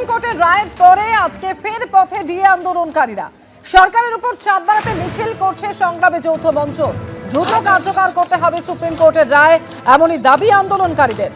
Supreme কোর্টের রায়ের পরে আজকে ফের পথে ডিএ আন্দোলনকারীরা সরকারের উপর চাপ বাড়াতে মিছিল করছে সংগ্রামে যৌথ মঞ্চ। দ্রুত কার্যকর করতে হবে সুপ্রিম কোর্টের রায়, এমনই দাবি আন্দোলনকারীদের।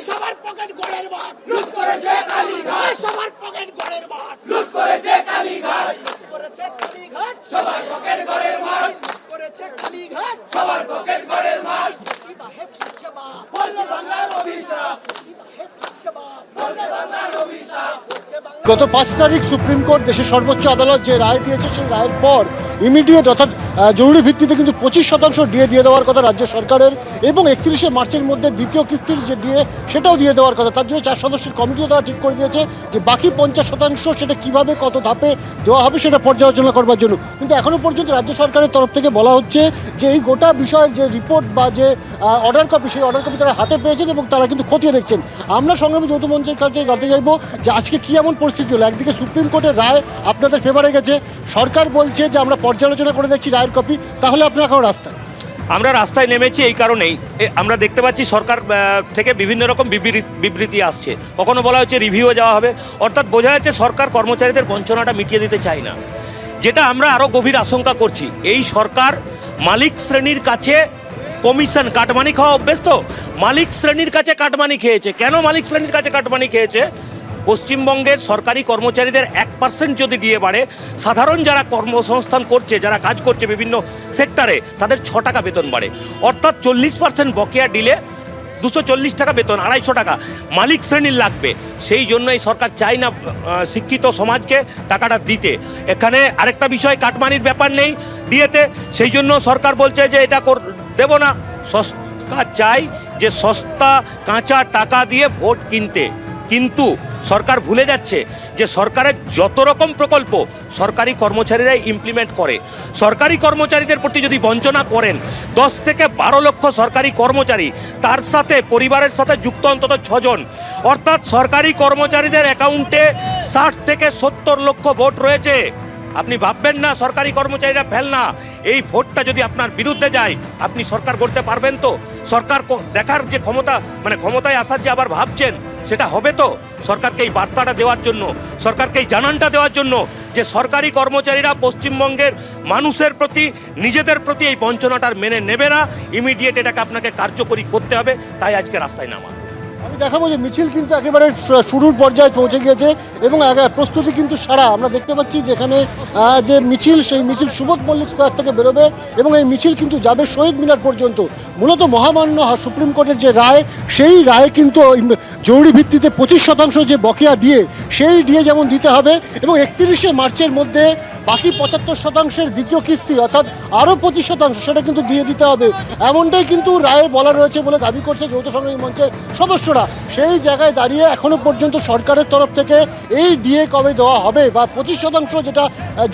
সবার পকেট গড়ের মাঠ লুট করেছে কালীঘাট, সবার পকেট গড়ের মাঠ লুট করেছে কালীঘাট, করেছে কালীঘাট সবার পকেট গড়ের মাঠ করেছে কালীঘাট, সবার পকেট গড়ের মাঠ। সাহেব পিছবা বলছে বাংলার অভিশাপ, সাহেব পিছবা বলছে বাংলার অভিশাপ। গত 5 তারিখ সুপ্রিম কোর্ট দেশের সর্বোচ্চ আদালত যে রায় দিয়েছে সেই রায়ের পর ইমিডিয়েট অর্থাৎ জরুরি ভিত্তিতে কিন্তু 25% ডিএ দিয়ে দেওয়ার কথা রাজ্য সরকারের, এবং 31শে মার্চের মধ্যে দ্বিতীয় কিস্তির যে ডিএ সেটাও দিয়ে দেওয়ার কথা। তার জন্য 4 সদস্যের কমিটিও তারা ঠিক করে দিয়েছে যে বাকি 50% সেটা কিভাবে কত ধাপে দেওয়া হবে সেটা পর্যালোচনা করবার জন্য। কিন্তু এখনও পর্যন্ত রাজ্য সরকারের তরফ থেকে বলা হচ্ছে যে এই গোটা বিষয়ের যে রিপোর্ট বা যে অর্ডার কপি সেই অর্ডার কপি তারা হাতে পেয়েছেন এবং তারা কিন্তু খতিয়ে দেখছেন। আমরা সংগ্রামী যৌথ মঞ্চের কাছে জানতে চাইব যে আজকে কী এমন পরিস্থিতি হলো। একদিকে সুপ্রিম কোর্টের রায় আপনাদের ফেভারে গেছে, সরকার বলছে যে আমরা পর্যালোচনা করে দেখছি রায়ের কপি, তাহলে আপনারা এখন রাস্তায়? আমরা রাস্তায় নেমেছি এই কারণেই, আমরা দেখতে পাচ্ছি সরকার থেকে বিভিন্ন রকম বিবৃতি আসছে। কখনো বলা হচ্ছে রিভিউয়ে যাওয়া হবে, অর্থাৎ বোঝা যাচ্ছে সরকার কর্মচারীদের বঞ্চনাটা মিটিয়ে দিতে চায় না। যেটা আমরা আরও গভীর আশঙ্কা করছি, এই সরকার মালিক শ্রেণীর কাছে কমিশন কাটমানি খাওয়া অভ্যস্ত। মালিক শ্রেণীর কাছে কাটমানি খেয়েছে। কেন মালিক শ্রেণীর কাছে কাটমানি খেয়েছে? পশ্চিমবঙ্গের সরকারি কর্মচারীদের 1% যদি ডিএ বাড়ে, সাধারণ যারা কর্মসংস্থান করছে, যারা কাজ করছে বিভিন্ন সেক্টরে, তাদের 6 টাকা বেতন বাড়ে। অর্থাৎ 40% বকেয়া দিলে 240 টাকা বেতন, 250 টাকা মালিক শ্রেণীর লাগবে। সেই জন্যই সরকার চায় না শিক্ষিত সমাজকে টাকাটা দিতে। এখানে আরেকটা বিষয়, কাটমানির ব্যাপার নেই ডিএতে, সেই জন্য সরকার বলছে যে এটা দেব না। সরকার চাই যে সস্তা কাঁচা টাকা দিয়ে ভোট কিনতে, কিন্তু সরকার ভুলে যাচ্ছে যে সরকারের যত রকম প্রকল্প সরকারি কর্মচারীরাই ইমপ্লিমেন্ট করে। সরকারি কর্মচারীদের প্রতি যদি বঞ্চনা করেন, 10 থেকে 12 লক্ষ সরকারি কর্মচারী, তার সাথে পরিবারের সাথে যুক্ত অন্তত 6 জন, অর্থাৎ সরকারি কর্মচারীদের অ্যাকাউন্টে 60 থেকে 70 লক্ষ ভোট রয়েছে। আপনি ভাববেন না সরকারি কর্মচারীরা ফেল না। এই ভোটটা যদি আপনার বিরুদ্ধে যায়, আপনি সরকার করতে পারবেন তো? সরকার দেখার যে ক্ষমতা, মানে ক্ষমতায় আসার যে আবার ভাবছেন, সেটা হবে তো? সরকারকে এই বার্তাটা দেওয়ার জন্য, সরকারকে এই জানানটা দেওয়ার জন্য যে সরকারি কর্মচারীরা পশ্চিমবঙ্গের মানুষের প্রতি, নিজেদের প্রতি এই বঞ্চনাটার মেনে নেবে না। ইমিডিয়েট এটাকে আপনাকে কার্যকরী করতে হবে। তাই আজকে রাস্তায় নামা। আমি দেখাবো যে মিছিল কিন্তু একেবারে শুরুর পর্যায়ে পৌঁছে গিয়েছে এবং প্রস্তুতি কিন্তু সারা। আমরা দেখতে পাচ্ছি যেখানে যে মিছিল, সেই মিছিল সুবোধ মল্লিক স্কোয়ার থেকে বেরোবে এবং এই মিছিল কিন্তু যাবে শহীদ মিনার পর্যন্ত। মূলত মহামান্য সুপ্রিম কোর্টের যে রায়, সেই রায় কিন্তু জরুরি ভিত্তিতে 25% যে বকেয়া ডিএ, সেই ডিএ যেমন দিতে হবে এবং 31শে মার্চের মধ্যে বাকি 75%-এর দ্বিতীয় কিস্তি অর্থাৎ আরও 25% সেটা কিন্তু দিয়ে দিতে হবে, এমনটাই কিন্তু রায়ে বলা রয়েছে বলে দাবি করছে যৌথ সংগ্রামী মঞ্চের সদস্যরা। সেই জায়গায় দাঁড়িয়ে এখনও পর্যন্ত সরকারের তরফ থেকে এই ডিএ কবে দেওয়া হবে বা 25% যেটা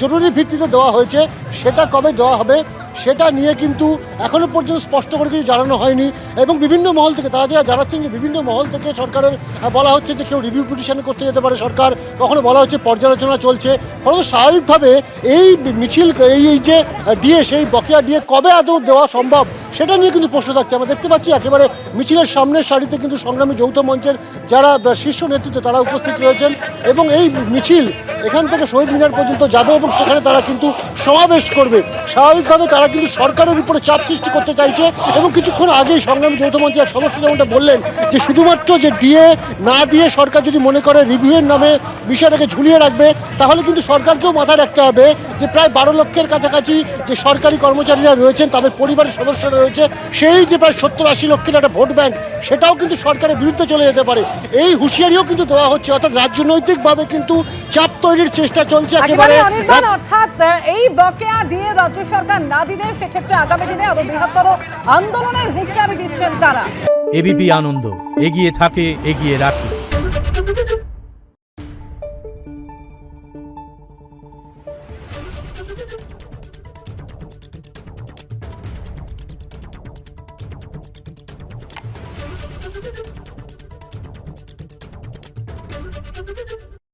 জরুরি ভিত্তিতে দেওয়া হয়েছে সেটা কবে দেওয়া হবে সেটা নিয়ে কিন্তু এখনও পর্যন্ত স্পষ্ট করে কিছু জানানো হয়নি। এবং বিভিন্ন মহল থেকে তারা যারা জানাচ্ছেন যে বিভিন্ন মহল থেকে সরকারের বলা হচ্ছে যে কেউ রিভিউ পিটিশন করতে যেতে পারে সরকার, কখনো বলা হচ্ছে পর্যালোচনা চলছে। ফলত স্বাভাবিকভাবে এই মিছিল, এই যে ডিএ, সেই বকেয়া ডিএ কবে আদৌ দেওয়া সম্ভব সেটা নিয়ে কিন্তু প্রশ্ন থাকছে। আমরা দেখতে পাচ্ছি একেবারে মিছিলের সামনের সারিতে কিন্তু সংগ্রামী যৌথ মঞ্চের যারা শীর্ষ নেতৃত্ব তারা উপস্থিত রয়েছেন এবং এই মিছিল এখান থেকে শহীদ মিনার পর্যন্ত যাবে এবং সেখানে তারা কিন্তু সমাবেশ করবে। স্বাভাবিকভাবে তারা কিন্তু সরকারের উপরে চাপ সৃষ্টি করতে চাইছে এবং কিছুক্ষণ আগেই সংগ্রামী যৌথ মঞ্চের এক সদস্য যেমনটা বললেন যে শুধুমাত্র যে ডিএ না দিয়ে সরকার যদি মনে করে রিভিউয়ের নামে বিষয়টাকে ঝুলিয়ে রাখবে, তাহলে কিন্তু সরকারকেও মাথায় রাখতে হবে যে প্রায় 12 লক্ষের কাছাকাছি যে সরকারি কর্মচারীরা রয়েছেন, তাদের পরিবারের সদস্যরা রয়েছে, সেই যে প্রায় 70-80 লক্ষের একটা ভোট ব্যাংক, সেটাও কিন্তু সরকারের বিরুদ্ধে চলে যেতে পারে। এই হুঁশিয়ারিও কিন্তু দেওয়া হচ্ছে, অর্থাৎ রাজনৈতিকভাবে কিন্তু চাপ তৈরির চেষ্টা চলছে একেবারে একেবারে। অনির্বাণ, অর্থাৎ এই বকেয়া দিয়ে রাজ্য সরকার না দিলে সেক্ষেত্রে আগামী দিনে আরো বৃহত্তর আন্দোলনের হুঁশিয়ারি দিচ্ছেন তারা। এবিপি আনন্দ, এগিয়ে থাকে, এগিয়ে রাখে।